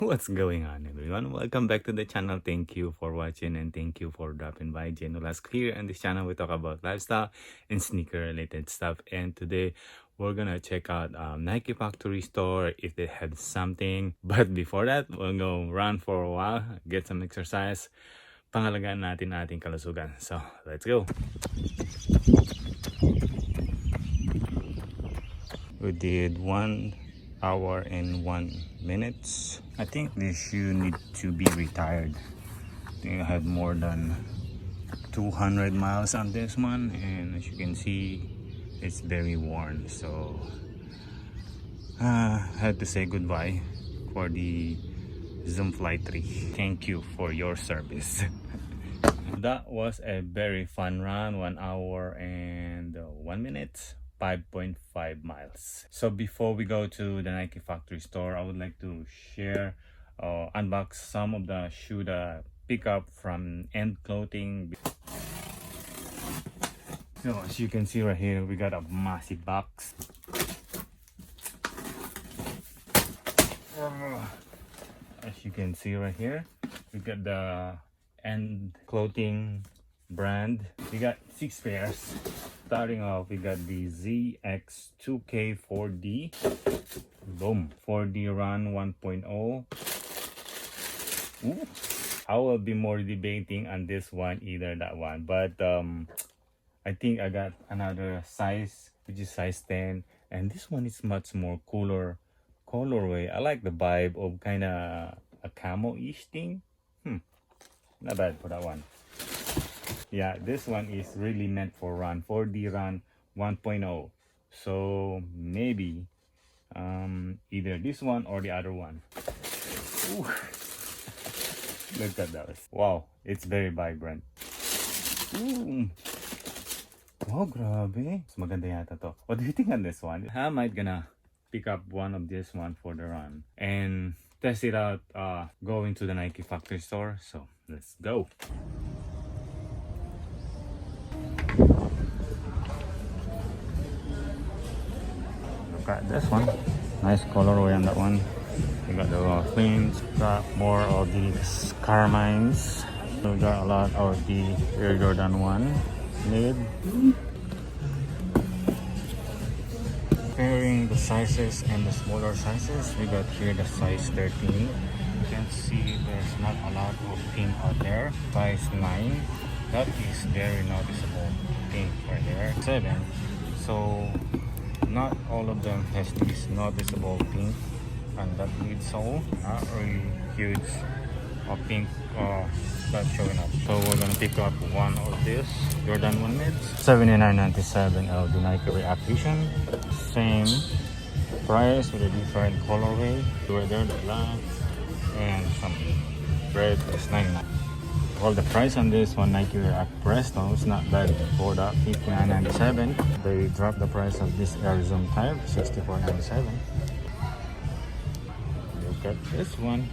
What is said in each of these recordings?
What's going on, everyone? Welcome back to the channel. Thank you for watching and thank you for dropping by. Nolasco here. And this channel we talk about lifestyle and sneaker related stuff. And today we're gonna check out Nike factory store if they had something. But before that, we'll go run for a while, get some exercise. Pangalagaan natin ating kalusugan. So let's go. We did 1 hour and 1 minute. I think this shoe need to be retired. I think I had more than 200 miles on this one, and as you can see, it's very worn. So I had to say goodbye for the Zoom Fly 3. Thank you for your service. That was a very fun run, 1 hour and 1 minute. 5.5 miles. So before we go to the Nike factory store, I would like to share unbox some of the shoe that I pick up from End Clothing. So as you can see right here, we got a massive box. As you can see right here, we got the End Clothing brand. We got 6 pairs. Starting off, we got the ZX2K 4D. Boom. 4D Run 1.0. Ooh. I will be more debating on this one, either that one. But I think I got another size, which is size 10. And this one is much more cooler colorway. I like the vibe of kind of a camo-ish thing. Not bad for that one. Yeah, this one is really meant for run, 4D Run 1.0. So maybe either this one or the other one. Ooh. Look at that. Wow, it's very vibrant. Ooh. Oh, grabe. Mas maganda yata to. What do you think on this one? I might gonna pick up one of this one for the run and test it out going to the Nike factory store. So let's go. Look at this one. Nice colorway on that one. We got the flames, got more of these carmines. We got a lot of the Air Jordan 1 mid. Comparing the sizes and the smaller sizes, we got here the size 13. You can see there's not a lot of pink out there. Size 9, that is very noticeable pink right there. 7, so not all of them has this noticeable pink and that midsole. Not really huge pink that's showing up. So we're gonna pick up one of this Jordan 1 mids. $79.97 of the Nike React Vision. Same price with a different colorway. Right there, the black and some red is 99. Well, the price on this one, Nike React Presto, is not bad for that, $59.97. They dropped the price of this Air Zoom type, $64.97. Look at this one,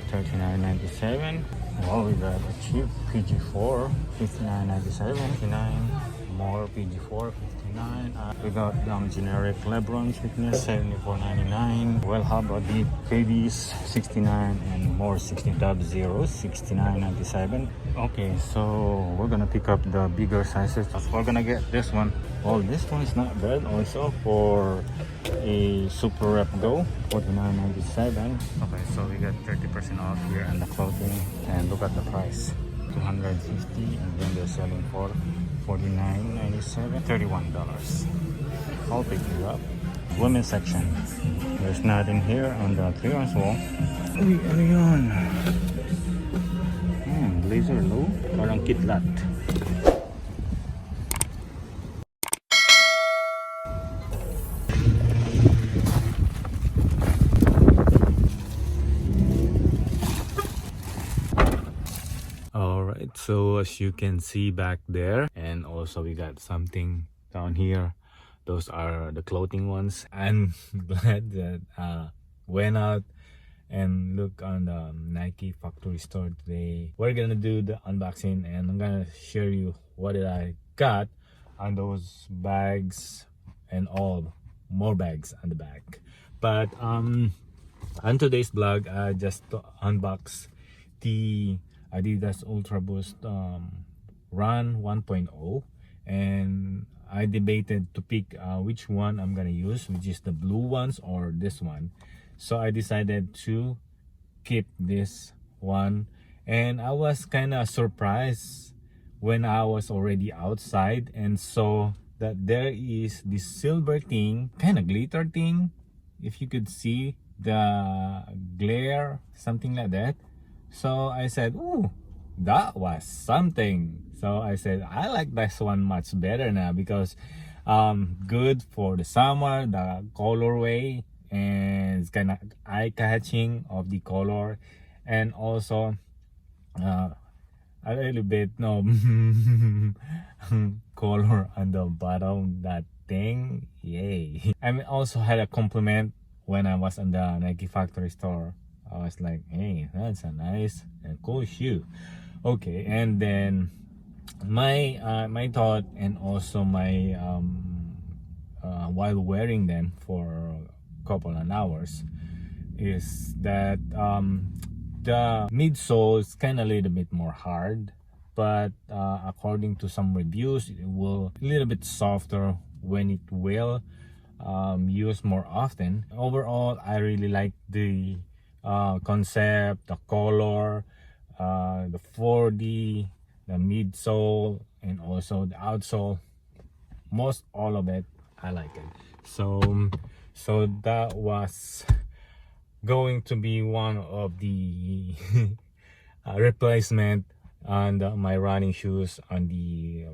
$39.97. Well, we got a cheap PG4, $59.97. $59. More PG4, $59. We got generic Lebron thickness, $74.99. Well, how about the KDs, $69, and more 60 dub zeros, $69.97. Okay, so we're gonna pick up the bigger sizes. We're gonna get this one. Well, this one is not bad also for a Super Rep Go, $49.97. Okay, so we got 30% off here and the clothing, and look at the price, $250, and then they're selling for $49.97, $31. I'll pick you up. Women's section, there's nothing here on the clearance wall. Uy, ano yun? Blazer low, parang kitlat. Alright, so as you can see back there, and also we got something down here. Those are the clothing ones. I'm glad that went out and look on the Nike factory store today. We're gonna do the unboxing and I'm gonna share you what did I got on those bags and all more bags on the back. But On today's vlog, I just unbox the Adidas Ultra Boost Run 1.0, and I debated to pick which one I'm gonna use, which is the blue ones or this one. So I decided to keep this one, and I was kind of surprised when I was already outside and saw that there is this silver thing, kind of glitter thing, if you could see the glare, something like that. So I said, ooh, that was something. So I said, I like this one much better now because good for the summer, the colorway, and it's kind of eye-catching of the color, and also a little bit no color on the bottom, that thing, yay. I also had a compliment when I was on the Nike factory store. I was like, hey, that's a nice and cool shoe. Okay, and then my thought, and also my while wearing them for a couple of hours, is that the midsole is kind of a little bit more hard, but according to some reviews, it will a little bit softer when it will used more often. Overall, I really like the concept, the color, the 4D, the midsole, and also the outsole. Most all of it, I like it. So that was going to be one of the replacement on my running shoes on the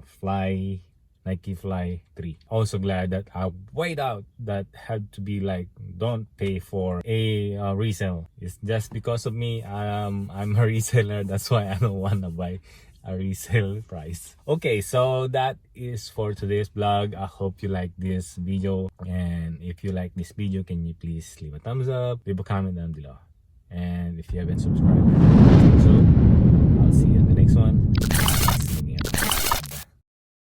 Nike Fly 3. Also glad that I weighed out that had to be like, don't pay for a resale. It's just because of me. I'm a reseller, that's why I don't want to buy a resale price. Okay, so that is for today's vlog. I hope you like this video, and if you like this video, can you please leave a thumbs up, leave a comment down below, and if you haven't subscribed,